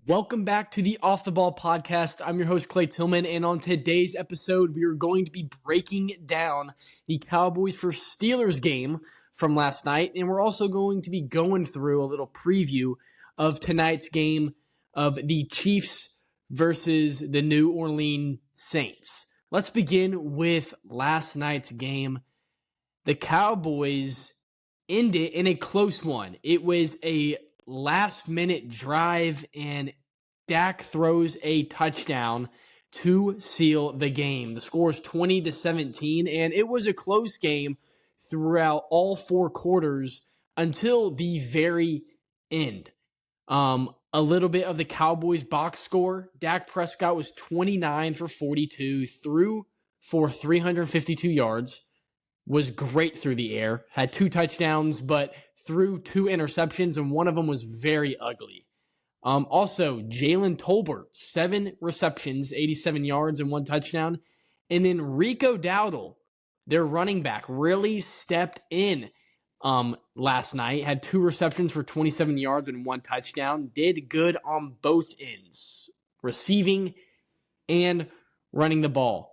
Welcome back to the Off the Ball podcast. I'm your host, Clay Tillman, and on today's episode, we are going to be breaking down the Cowboys for Steelers game from last night, and we're also going to be going through a little preview of tonight's game of the Chiefs versus the New Orleans Saints. Let's begin with last night's game. The Cowboys ended in a close one. It was a last-minute drive, and Dak throws a touchdown to seal the game. The score is 20-17, and it was a close game throughout all four quarters until the very end. A little bit of the Cowboys box score. Dak Prescott was 29 for 42, threw for 352 yards, was great through the air, had two touchdowns, but threw two interceptions, and one of them was very ugly. Also, Jalen Tolbert, 7 receptions, 87 yards, and 1 touchdown. And then Rico Dowdle, their running back, really stepped in last night, had 2 receptions for 27 yards and 1 touchdown. Did good on both ends, receiving and running the ball.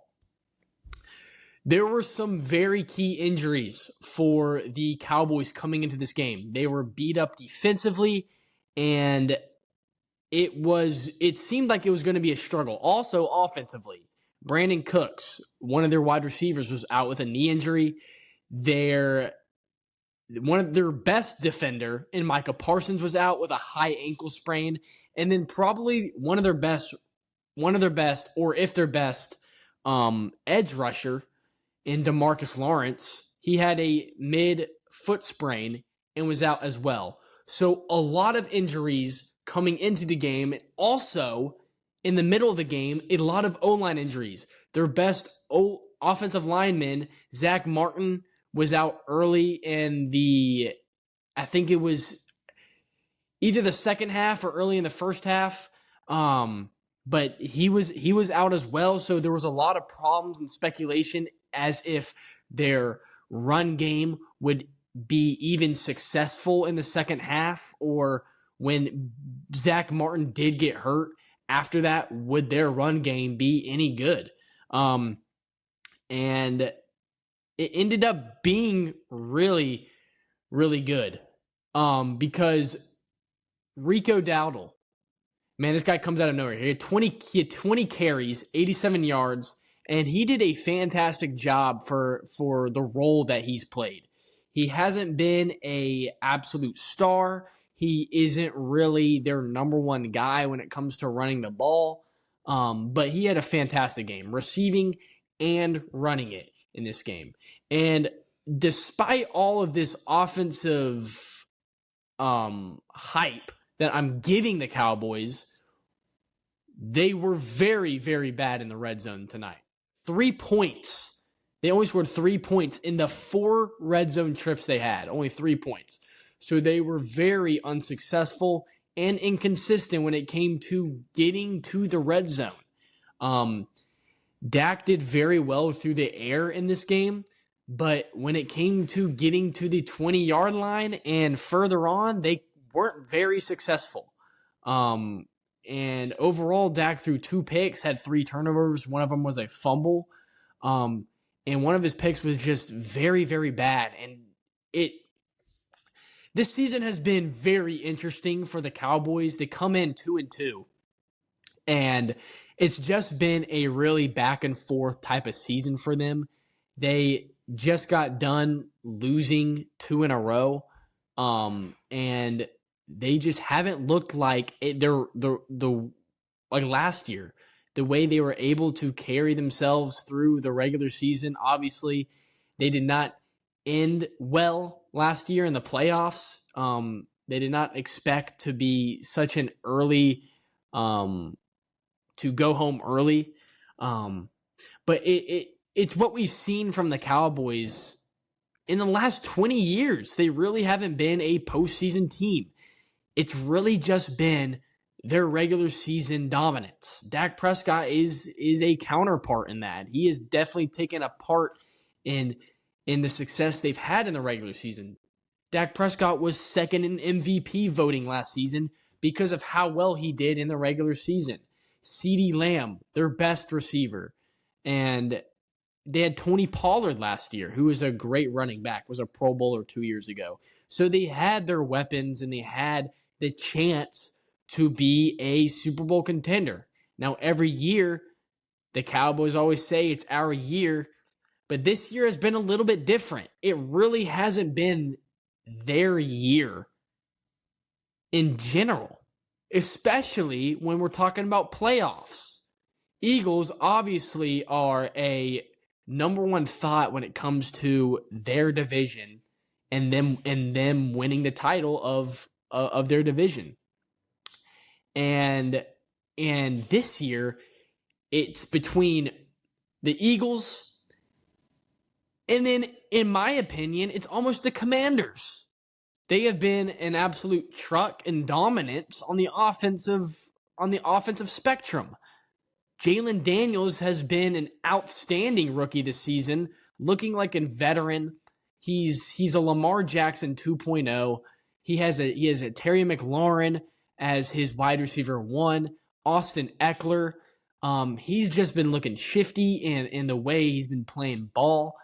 There were some very key injuries for the Cowboys coming into this game. They were beat up defensively, and it seemed like it was going to be a struggle. Also, offensively, Brandon Cooks, one of their wide receivers, was out with a knee injury. One of their best defender, and Micah Parsons, was out with a high ankle sprain, and then probably one of their best, or if their best, edge rusher, in DeMarcus Lawrence, he had a mid-foot sprain and was out as well. So a lot of injuries coming into the game. And also, in the middle of the game, a lot of O-line injuries. Their best offensive lineman, Zach Martin, was out early in I think it was either the second half or early in the first half. But he was out as well. So there was a lot of problems and speculation as if their run game would be even successful in the second half, or when Zach Martin did get hurt after that, would their run game be any good? And it ended up being really, really good because Rico Dowdle, man, this guy comes out of nowhere. He had 20 carries, 87 yards, and he did a fantastic job for the role that he's played. He hasn't been an absolute star. He isn't really their number one guy when it comes to running the ball, but he had a fantastic game, receiving and running it in this game. And despite all of this offensive hype that I'm giving the Cowboys, they were very, very bad in the red zone tonight. 3 points. They only scored 3 points in the 4 red zone trips they had. Only 3 points. So they were very unsuccessful and inconsistent when it came to getting to the red zone. Dak did very well through the air in this game, but when it came to getting to the 20-yard line and further on, they weren't very successful. And overall, Dak threw 2 picks, had 3 turnovers. One of them was a fumble. And one of his picks was just very, very bad. And this season has been very interesting for the Cowboys. They come in 2-2. And it's just been a really back and forth type of season for them. They just got done losing 2 in a row. And they just haven't looked like like last year. The way they were able to carry themselves through the regular season. Obviously, they did not end well last year in the playoffs. They did not expect to be such an early to go home early. But it's what we've seen from the Cowboys in the last 20 years. They really haven't been a postseason team. It's really just been their regular season dominance. Dak Prescott is a counterpart in that. He has definitely taken a part in the success they've had in the regular season. Dak Prescott was second in MVP voting last season because of how well he did in the regular season. CeeDee Lamb, their best receiver. And they had Tony Pollard last year, who was a great running back, was a Pro Bowler 2 years ago. So they had their weapons and they had the chance to be a Super Bowl contender. Now, every year, the Cowboys always say it's our year, but this year has been a little bit different. It really hasn't been their year in general, especially when we're talking about playoffs. Eagles obviously are a number one thought when it comes to their division and them winning the title of their division. And this year, it's between the Eagles and then, in my opinion, it's almost the Commanders. They have been an absolute truck and dominant on the offensive spectrum. Jalen Daniels has been an outstanding rookie this season, looking like a veteran. He's a Lamar Jackson 2.0. He has a Terry McLaurin as his wide receiver 1. Austin Eckler. He's just been looking shifty in the way he's been playing ball.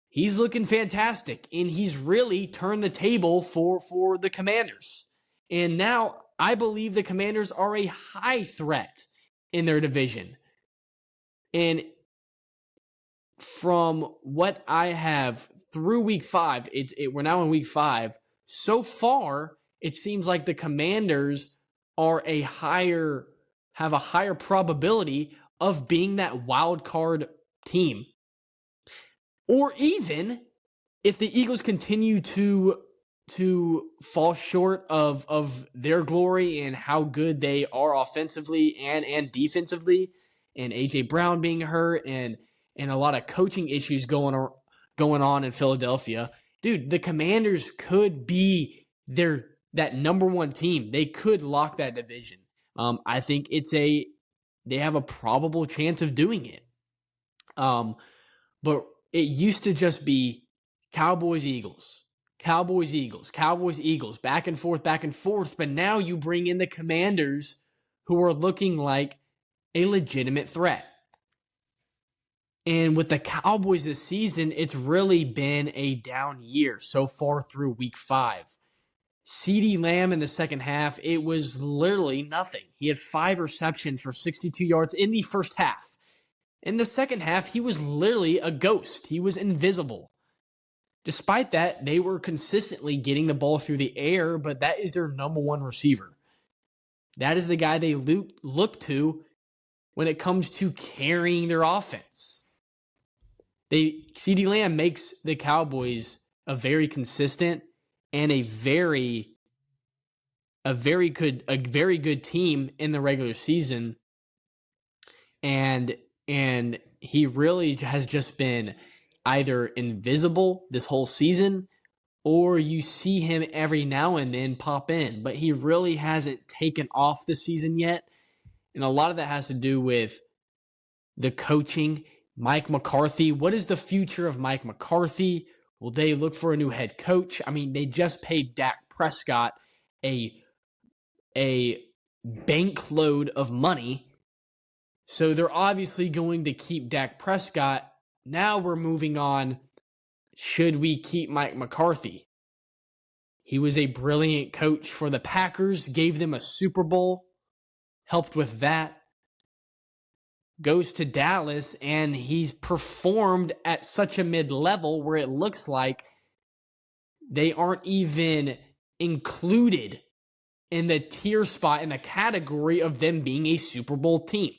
He's looking fantastic, and he's really turned the table for the Commanders. And now I believe the Commanders are a high threat in their division. And from what I have through week 5, we're now in week 5. So far, it seems like the Commanders have a higher probability of being that wild card team. Or even if the Eagles continue to fall short of their glory and how good they are offensively and defensively, and A.J. Brown being hurt and a lot of coaching issues going on in Philadelphia, dude, the Commanders could be that number one team. They could lock that division. I think they have a probable chance of doing it. But it used to just be Cowboys, Eagles, Cowboys, Eagles, Cowboys, Eagles, back and forth. But now you bring in the Commanders, who are looking like a legitimate threat. And with the Cowboys this season, it's really been a down year so far through week 5. CeeDee Lamb in the second half, it was literally nothing. He had 5 receptions for 62 yards in the first half. In the second half, he was literally a ghost. He was invisible. Despite that, they were consistently getting the ball through the air, but that is their number one receiver. That is the guy they look to when it comes to carrying their offense. CeeDee Lamb makes the Cowboys a very consistent and a very good team in the regular season. And he really has just been either invisible this whole season, or you see him every now and then pop in. But he really hasn't taken off this season yet. And a lot of that has to do with the coaching. Mike McCarthy. What is the future of Mike McCarthy? Will they look for a new head coach? I mean, they just paid Dak Prescott a bank load of money. So they're obviously going to keep Dak Prescott. Now we're moving on. Should we keep Mike McCarthy? He was a brilliant coach for the Packers, gave them a Super Bowl, helped with that. Goes to Dallas, and he's performed at such a mid-level where it looks like they aren't even included in the tier spot, in the category of them being a Super Bowl team.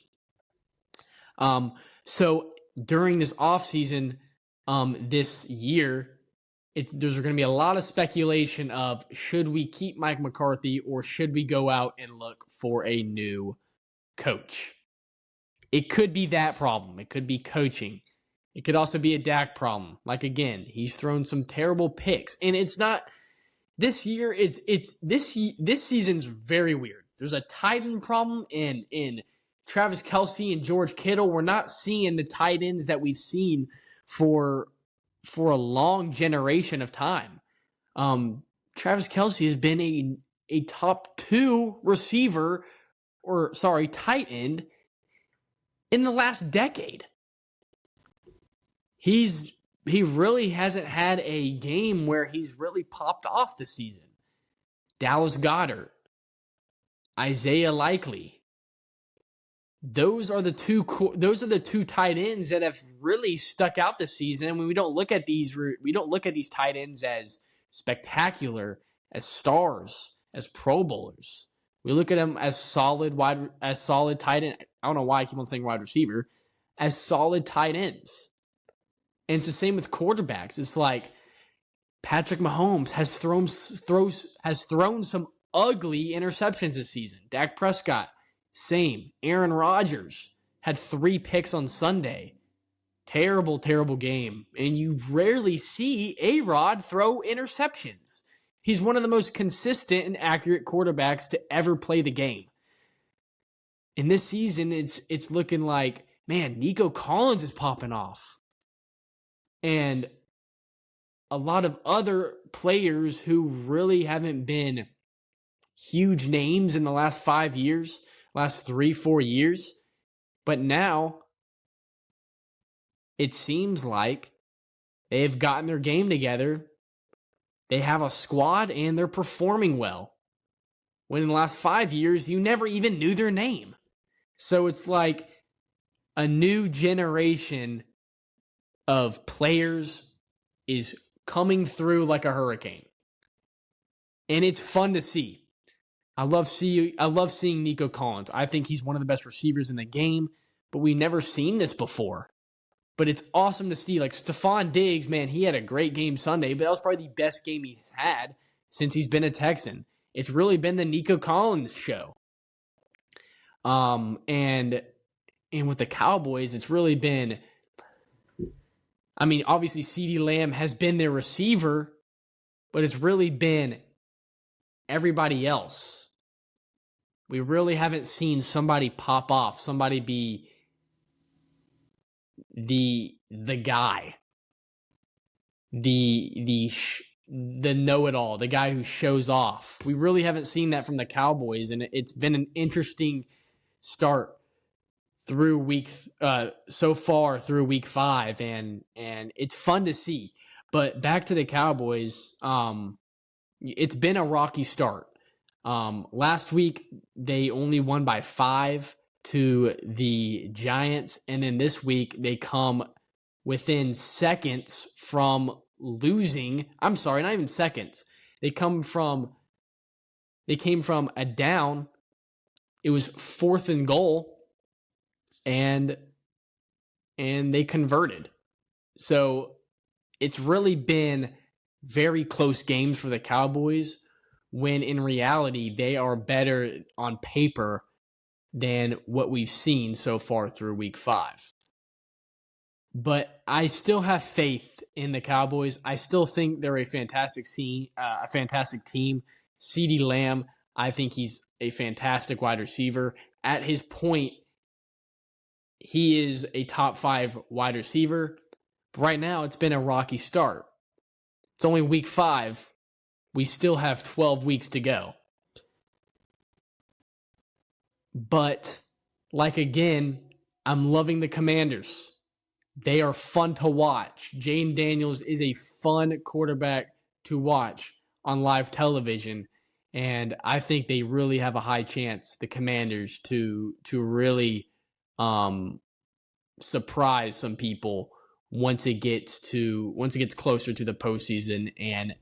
So during this offseason, this year, there's going to be a lot of speculation of should we keep Mike McCarthy or should we go out and look for a new coach? It could be that problem. It could be coaching. It could also be a Dak problem. Like, again, he's thrown some terrible picks, and it's not this year. This season's very weird. There's a tight end problem in Travis Kelce and George Kittle. We're not seeing the tight ends that we've seen for a long generation of time. Travis Kelce has been a top 2 receiver, tight end in the last decade. He really hasn't had a game where he's really popped off this season. Dallas Goedert, Isaiah Likely. Those are the two tight ends that have really stuck out this season. When we don't look at these tight ends as spectacular, as stars, as Pro Bowlers. We look at them as solid tight end. I don't know why I keep on saying wide receiver, as solid tight ends. And it's the same with quarterbacks. It's like Patrick Mahomes has thrown some ugly interceptions this season. Dak Prescott, same. Aaron Rodgers had 3 picks on Sunday. Terrible, terrible game. And you rarely see A-Rod throw interceptions. He's one of the most consistent and accurate quarterbacks to ever play the game. In this season, it's looking like, man, Nico Collins is popping off. And a lot of other players who really haven't been huge names in the last 5 years, last 3-4 years. But now it seems like they've gotten their game together. They have a squad and they're performing well. When in the last 5 years, you never even knew their name. So it's like a new generation of players is coming through like a hurricane. And it's fun to see. I love seeing Nico Collins. I think he's one of the best receivers in the game, but we've never seen this before. But it's awesome to see. Like Stephon Diggs, man, he had a great game Sunday, but that was probably the best game he's had since he's been a Texan. It's really been the Nico Collins show. And with the Cowboys, it's really been, I mean, obviously CeeDee Lamb has been their receiver, but it's really been everybody else. We really haven't seen somebody pop off, somebody be the guy, the know-it-all, the guy who shows off. We really haven't seen that from the Cowboys, and it's been an interesting start through so far through week 5, and it's fun to see. But back to the Cowboys, it's been a rocky start. Last week they only won by 5 to the Giants, and then this week they come within seconds from losing. I'm sorry, not even seconds. They came from a down. It was 4th and goal, and they converted. So it's really been very close games for the Cowboys, when in reality they are better on paper than what we've seen so far through week 5. But I still have faith in the Cowboys. I still think they're a fantastic team. CeeDee Lamb, I think he's a fantastic wide receiver. At his point, he is a top 5 wide receiver. But right now, it's been a rocky start. It's only week 5. We still have 12 weeks to go. But, again, I'm loving the Commanders. They are fun to watch. Jane Daniels is a fun quarterback to watch on live television. And I think they really have a high chance, the Commanders, to really surprise some people once it gets closer to the postseason, and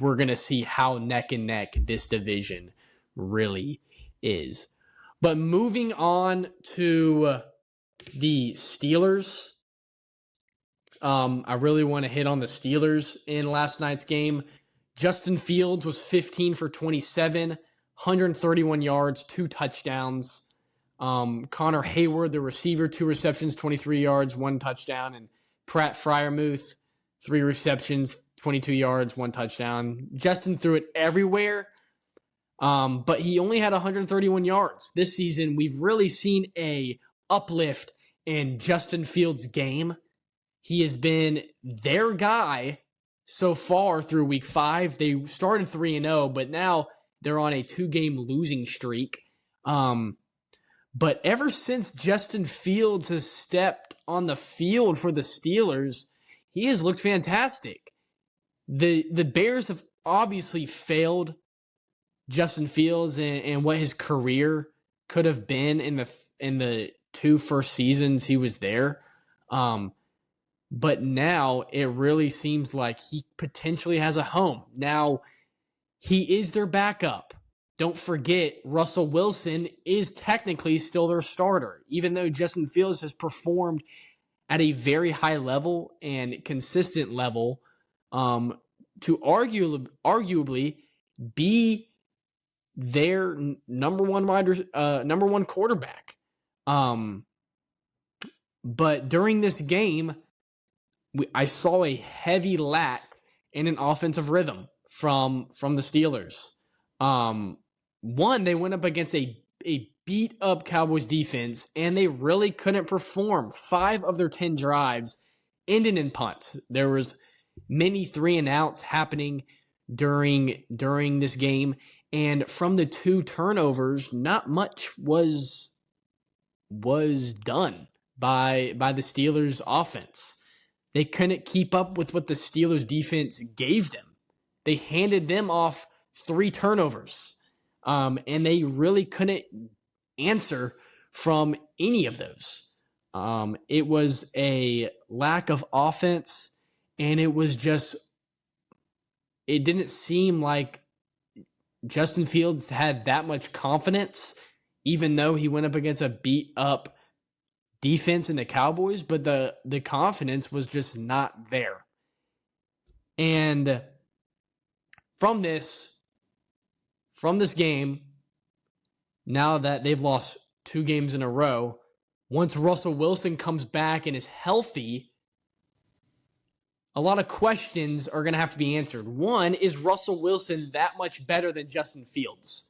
we're gonna see how neck and neck this division really is. But moving on to the Steelers, I really want to hit on the Steelers in last night's game. Justin Fields was 15 for 27, 131 yards, 2 touchdowns. Connor Hayward, the receiver, 2 receptions, 23 yards, 1 touchdown. And Pratt Freiermuth, 3 receptions, 22 yards, 1 touchdown. Justin threw it everywhere, but he only had 131 yards. This season, we've really seen a uplift in Justin Fields' game. He has been their guy so far through week 5. They started 3-0, but now They're on a 2-game losing streak. But ever since Justin Fields has stepped on the field for the Steelers, he has looked fantastic. The Bears have obviously failed Justin Fields and what his career could have been in the 2 first seasons he was there. But now it really seems like he potentially has a home. Now, he is their backup. Don't forget, Russell Wilson is technically still their starter, even though Justin Fields has performed at a very high level and consistent level to arguably be their number one quarterback. But during this game, I saw a heavy lack in an offensive rhythm from the Steelers. One, they went up against a beat up Cowboys defense, and they really couldn't perform. 5 of their 10 drives ended in punts. There was many 3-and-outs happening during this game, and from the 2 turnovers, not much was done by the Steelers offense. They couldn't keep up with what the Steelers defense gave them. They handed them off 3 turnovers. And they really couldn't answer from any of those. It was a lack of offense, and it didn't seem like Justin Fields had that much confidence, even though he went up against a beat-up defense in the Cowboys, but the confidence was just not there. And from this game, now that they've lost 2 games in a row, once Russell Wilson comes back and is healthy, a lot of questions are going to have to be answered. One, is Russell Wilson that much better than Justin Fields?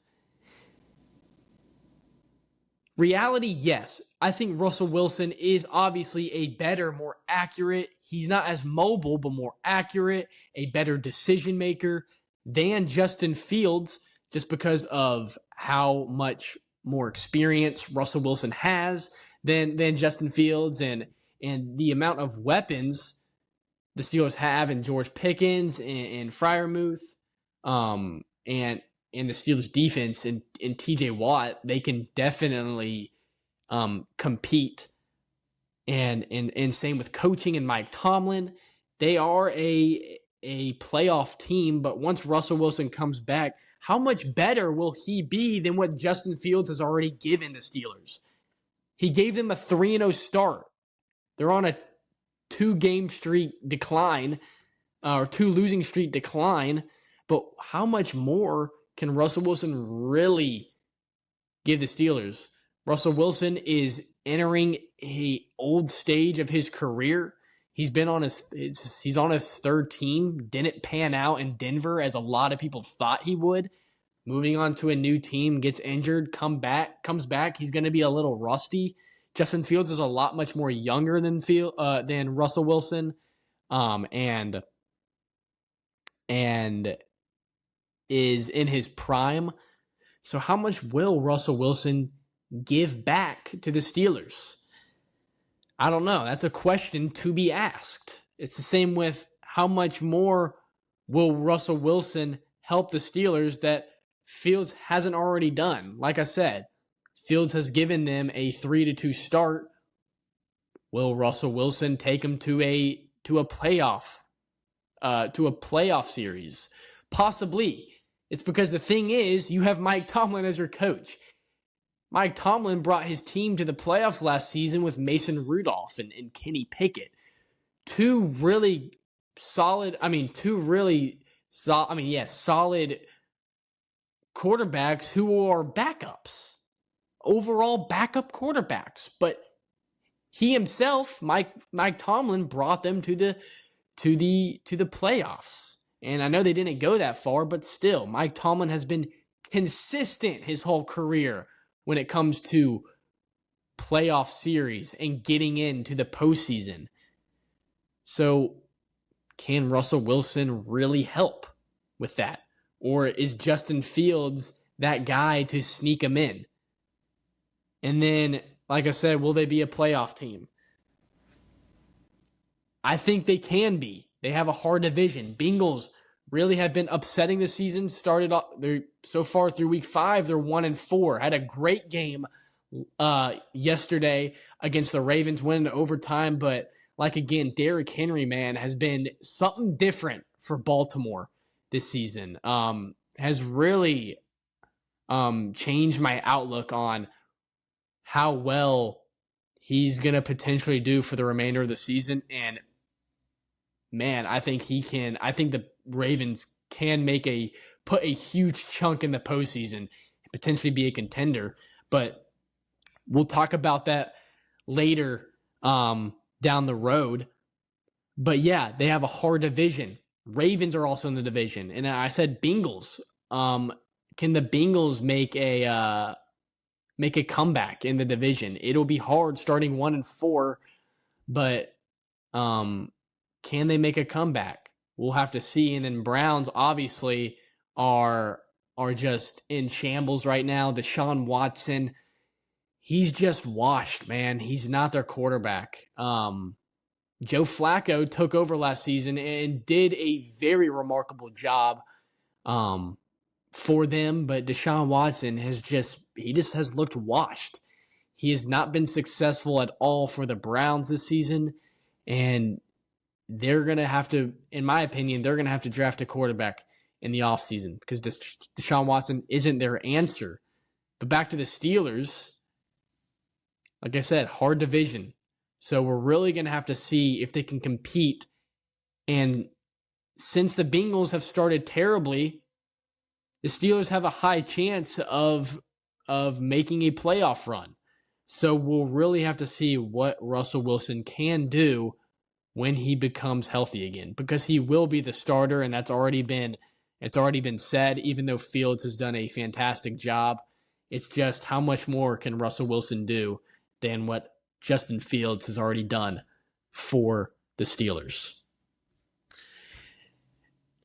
Reality, yes. I think Russell Wilson is obviously a better, more accurate, he's not as mobile, but more accurate, a better decision maker than Justin Fields, just because of how much more experience Russell Wilson has than Justin Fields, and the amount of weapons the Steelers have in George Pickens and Freiermuth, and the Steelers defense and TJ Watt. They can definitely compete, and same with coaching and Mike Tomlin. They are a playoff team, but once Russell Wilson comes back, how much better will he be than what Justin Fields has already given the Steelers? He gave them a 3-0 start. They're on a 2-game streak decline, or 2 losing streak decline, but how much more can Russell Wilson really give the Steelers? Russell Wilson is entering an old stage of his career. He's on his 3rd team. Didn't pan out in Denver as a lot of people thought he would. Moving on to a new team, gets injured, comes back. He's going to be a little rusty. Justin Fields is a lot much more younger than Russell Wilson, and is in his prime. So how much will Russell Wilson give back to the Steelers? I don't know. That's a question to be asked. It's the same with how much more will Russell Wilson help the Steelers that Fields hasn't already done. Like I said, Fields has given them a 3-2 start. Will Russell Wilson take them to a playoff series? Possibly. It's because the thing is, you have Mike Tomlin as your coach. Mike Tomlin brought his team to the playoffs last season with Mason Rudolph and Kenny Pickett. Solid quarterbacks who are backups. Overall backup quarterbacks. But he himself, Mike Tomlin, brought them to the playoffs. And I know they didn't go that far, but still, Mike Tomlin has been consistent his whole career when it comes to playoff series and getting into the postseason. So, can Russell Wilson really help with that? Or is Justin Fields that guy to sneak him in? And then, like I said, will they be a playoff team? I think they can be. They have a hard division. Bengals really have been upsetting this season. Started off, they're so far through week 5, they're 1-4. Had a great game yesterday against the Ravens, winning overtime. But like again, Derrick Henry, man, has been something different for Baltimore this season. Has really changed my outlook on how well he's going to potentially do for the remainder of the season. And man, I think he can. I think the Ravens can put a huge chunk in the postseason and potentially be a contender. But we'll talk about that later down the road. But yeah, they have a hard division. Ravens are also in the division. And I said Bengals. Can the Bengals make a comeback in the division? It'll be hard starting 1-4, but can they make a comeback? We'll have to see. And then Browns obviously are just in shambles right now. Deshaun Watson, he's just washed, man. He's not their quarterback. Joe Flacco took over last season and did a very remarkable job for them, but Deshaun Watson has just looked washed. He has not been successful at all for the Browns this season, and they're going to have to, in my opinion, they're going to have to draft a quarterback in the offseason because Deshaun Watson isn't their answer. But back to the Steelers, like I said, hard division. So we're really going to have to see if they can compete. And since the Bengals have started terribly, the Steelers have a high chance of making a playoff run. So we'll really have to see what Russell Wilson can do when he becomes healthy again, because he will be the starter, and it's already been said. Even though Fields has done a fantastic job, it's just how much more can Russell Wilson do than what Justin Fields has already done for the Steelers.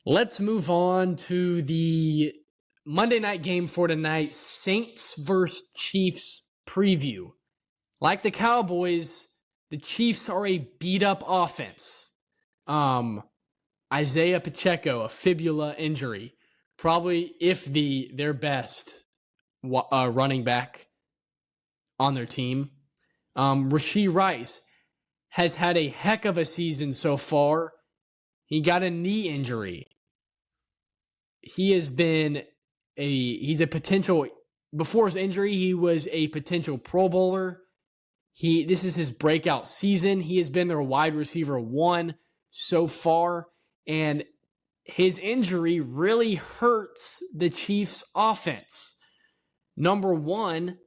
Let's move on to the Monday night game for tonight, Saints versus Chiefs preview. Like the Cowboys, the Chiefs are a beat-up offense. Isaiah Pacheco, a fibula injury, probably their best running back on their team. Rashee Rice has had a heck of a season so far. He got a knee injury. He's a potential, before his injury, he was a potential Pro Bowler. This is his breakout season. He has been their wide receiver 1 so far, and his injury really hurts the Chiefs' offense. Number one,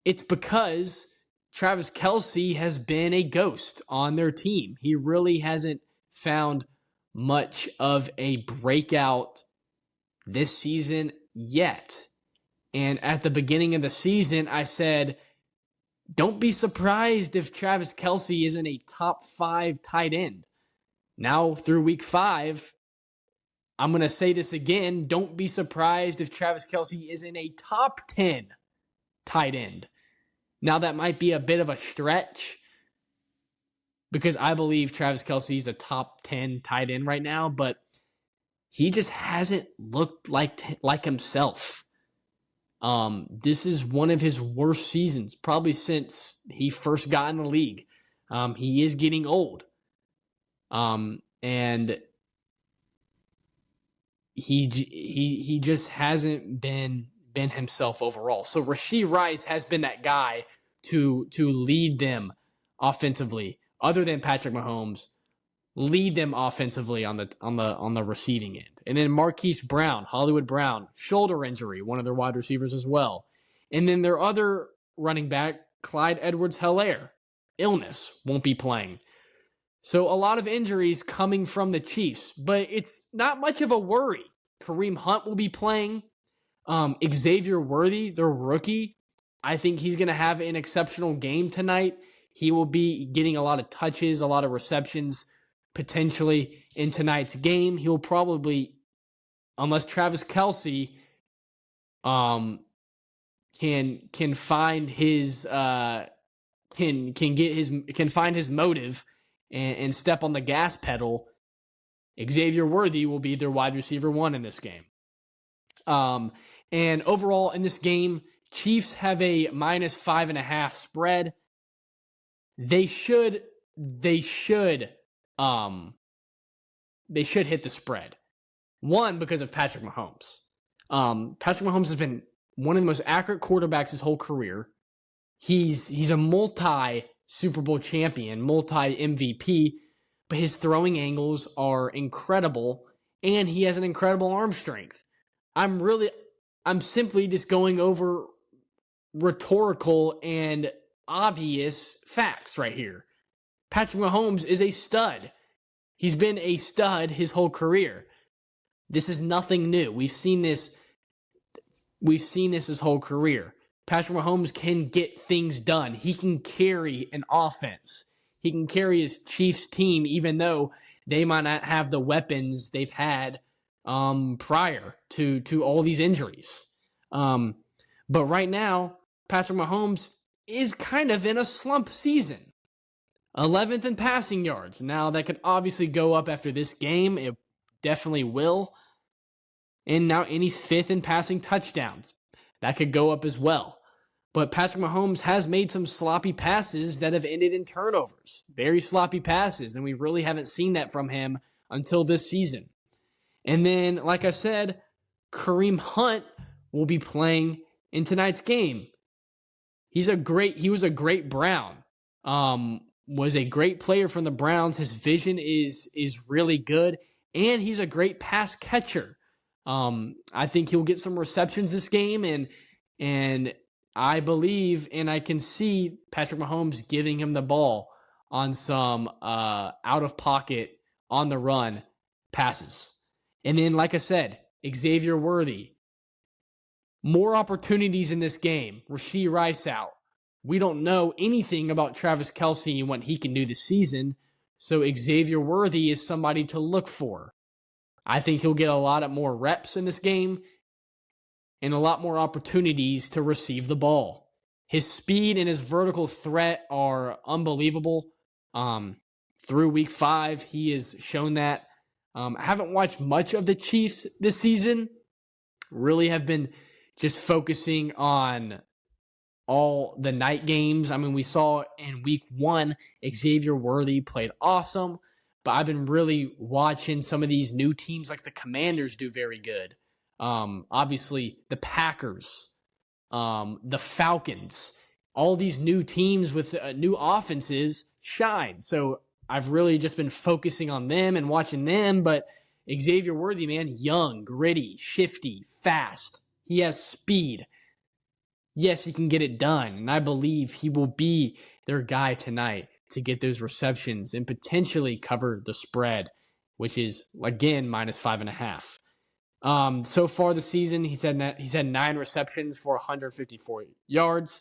it's because Travis Kelce has been a ghost on their team. He really hasn't found much of a breakout this season yet. And at the beginning of the season, I said, don't be surprised if Travis Kelce isn't a top 5 tight end. Now, through week 5, I'm going to say this again. Don't be surprised if Travis Kelce isn't a top 10 tight end. Now, that might be a bit of a stretch because I believe Travis Kelce is a top 10 tight end right now, but he just hasn't looked like himself. This is one of his worst seasons, probably since he first got in the league. He is getting old. And he just hasn't been himself overall. So Rashee Rice has been that guy to lead them offensively, other than Patrick Mahomes, lead them offensively on the receiving end. And then Marquise Brown, Hollywood Brown, shoulder injury, one of their wide receivers as well. And then their other running back, Clyde Edwards-Helaire, illness, won't be playing. So a lot of injuries coming from the Chiefs, but it's not much of a worry. Kareem Hunt will be playing. Xavier Worthy, their rookie, I think he's going to have an exceptional game tonight. He will be getting a lot of touches, a lot of receptions, potentially in tonight's game. He'll probably unless Travis Kelce can find his can find his motive and step on the gas pedal, Xavier Worthy will be their wide receiver 1 in this game. And overall in this game, Chiefs have a -5.5 spread. They should hit the spread. One, because of Patrick Mahomes. Patrick Mahomes has been one of the most accurate quarterbacks his whole career. He's a multi-Super Bowl champion, multi-MVP, but his throwing angles are incredible, and he has an incredible arm strength. I'm simply just going over rhetorical and obvious facts right here. Patrick Mahomes is a stud. He's been a stud his whole career. This is nothing new. We've seen this his whole career. Patrick Mahomes can get things done. He can carry an offense. He can carry his Chiefs team, even though they might not have the weapons they've had prior to all these injuries. But right now, Patrick Mahomes is kind of in a slump season. 11th in passing yards. Now, that could obviously go up after this game. It definitely will. And he's 5th in passing touchdowns. That could go up as well. But Patrick Mahomes has made some sloppy passes that have ended in turnovers. Very sloppy passes, and we really haven't seen that from him until this season. And then, like I said, Kareem Hunt will be playing in tonight's game. He was a great Brown. Was a great player from the Browns. His vision is really good, and he's a great pass catcher. I think he'll get some receptions this game, and I believe and I can see Patrick Mahomes giving him the ball on some out of pocket on the run passes. And then, like I said, Xavier Worthy. More opportunities in this game. Rashee Rice out. We don't know anything about Travis Kelce and what he can do this season, so Xavier Worthy is somebody to look for. I think he'll get a lot more reps in this game and a lot more opportunities to receive the ball. His speed and his vertical threat are unbelievable. Through week 5, he has shown that. I haven't watched much of the Chiefs this season. Really have been just focusing on all the night games. I mean, we saw in week 1, Xavier Worthy played awesome, but I've been really watching some of these new teams like the Commanders do very good. Obviously, the Packers, the Falcons, all these new teams with new offenses shine. So I've really just been focusing on them and watching them, but Xavier Worthy, man, young, gritty, shifty, fast. He has speed. Yes, he can get it done, and I believe he will be their guy tonight to get those receptions and potentially cover the spread, which is, again, -5.5. So far this season, he's had 9 receptions for 154 yards.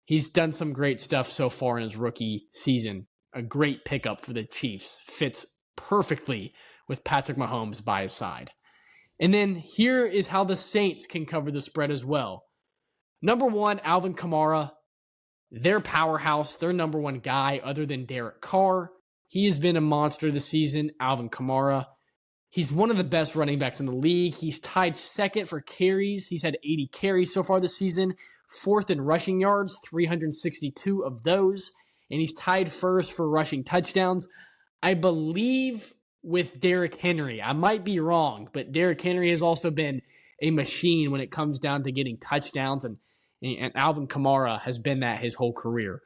He's done some great stuff so far in his rookie season. A great pickup for the Chiefs. Fits perfectly with Patrick Mahomes by his side. And then here is how the Saints can cover the spread as well. Number 1, Alvin Kamara. Their powerhouse, their number 1 guy other than Derek Carr. He has been a monster this season, Alvin Kamara. He's one of the best running backs in the league. He's tied 2nd for carries. He's had 80 carries so far this season. 4th in rushing yards, 362 of those. And he's tied 1st for rushing touchdowns. I believe with Derrick Henry. I might be wrong, but Derrick Henry has also been a machine when it comes down to getting touchdowns, and Alvin Kamara has been that his whole career.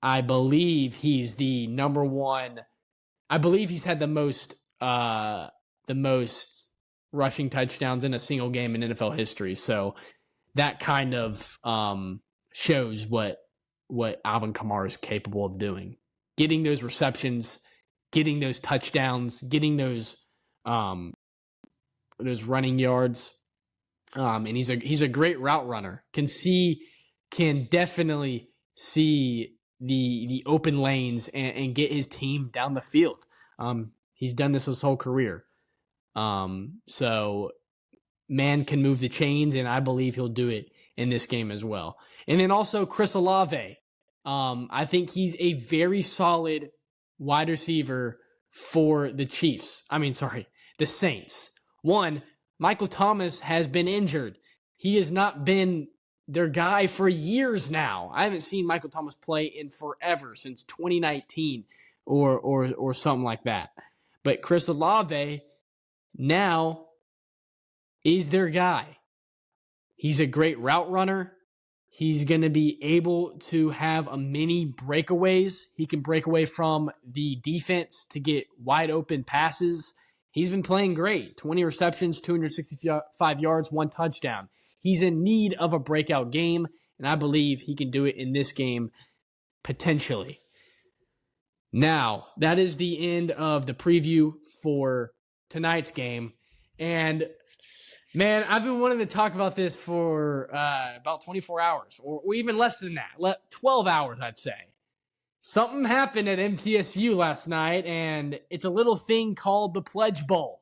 I believe he's the number 1. I believe he's had the most rushing touchdowns in a single game in NFL history. So that kind of shows what Alvin Kamara is capable of doing. Getting those receptions, getting those touchdowns, getting those running yards. And he's a great route runner. Can definitely see the open lanes and get his team down the field. He's done this his whole career. So man can move the chains, and I believe he'll do it in this game as well. And then also Chris Olave. I think he's a very solid wide receiver for the the Saints. One, Michael Thomas has been injured. He has not been their guy for years now. I haven't seen Michael Thomas play in forever, since 2019 or something like that. But Chris Olave now is their guy. He's a great route runner. He's going to be able to have a many breakaways. He can break away from the defense to get wide open passes. He's been playing great. 20 receptions, 265 yards, 1 touchdown. He's in need of a breakout game, and I believe he can do it in this game potentially. Now, that is the end of the preview for tonight's game. And man, I've been wanting to talk about this for about 24 hours, or even less than that, 12 hours, I'd say. Something happened at MTSU last night, and it's a little thing called the PledgeBowl.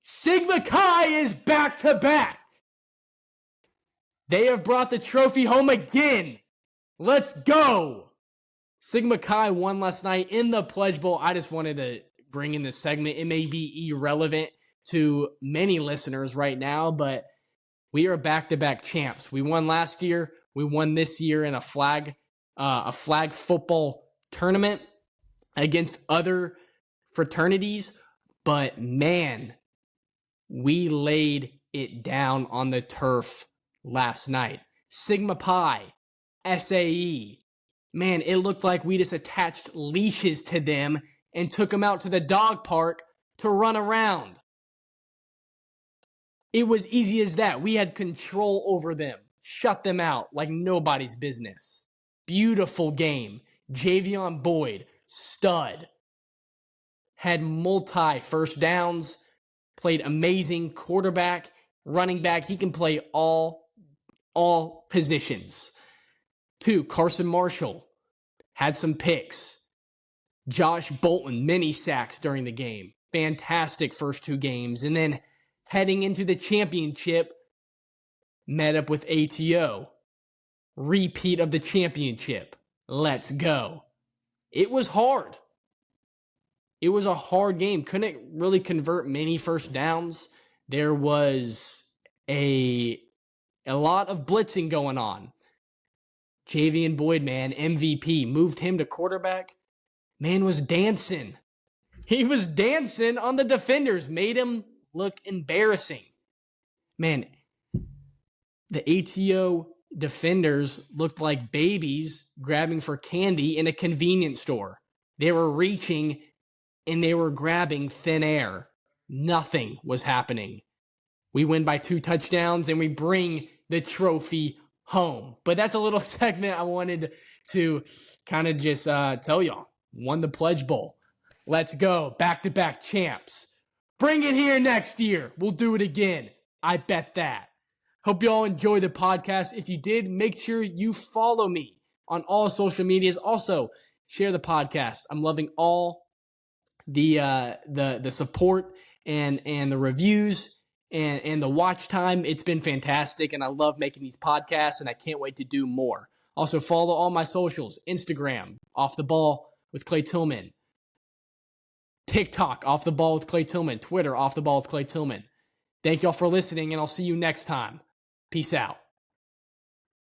Sigma Chi is back-to-back. They have brought the trophy home again. Let's go. Sigma Chi won last night in the PledgeBowl. I just wanted to bring in this segment. It may be irrelevant to many listeners right now, but we are back-to-back champs. We won last year. We won this year in a flag football tournament against other fraternities. But man, we laid it down on the turf last night. Sigma Pi, SAE. Man, it looked like we just attached leashes to them and took them out to the dog park to run around. It was easy as that. We had control over them. Shut them out like nobody's business. Beautiful game. Javion Boyd, stud. Had multi first downs. Played amazing. Quarterback, running back. He can play all positions. 2, Carson Marshall. Had some picks. Josh Bolton, many sacks during the game. Fantastic first 2 games. And then heading into the championship, met up with ATO. Repeat of the championship. Let's go. It was hard. It was a hard game. Couldn't really convert many first downs. There was a lot of blitzing going on. Javion Boyd, man, MVP. Moved him to quarterback. Man was dancing. He was dancing on the defenders. Made him look embarrassing. Man, the ATO defenders looked like babies grabbing for candy in a convenience store. They were reaching and they were grabbing thin air. Nothing was happening. We win by 2 touchdowns and we bring the trophy home. But that's a little segment I wanted to kind of just tell y'all. Won the Pledge Bowl. Let's go. Back-to-back champs. Bring it here next year. We'll do it again. I bet that. Hope you all enjoyed the podcast. If you did, make sure you follow me on all social medias. Also, share the podcast. I'm loving all the support and the reviews and the watch time. It's been fantastic, and I love making these podcasts, and I can't wait to do more. Also, follow all my socials. Instagram, Off the Ball with Clay Tillman. TikTok, Off the Ball with Clay Tillman. Twitter, Off the Ball with Clay Tillman. Thank y'all for listening, and I'll see you next time. Peace out.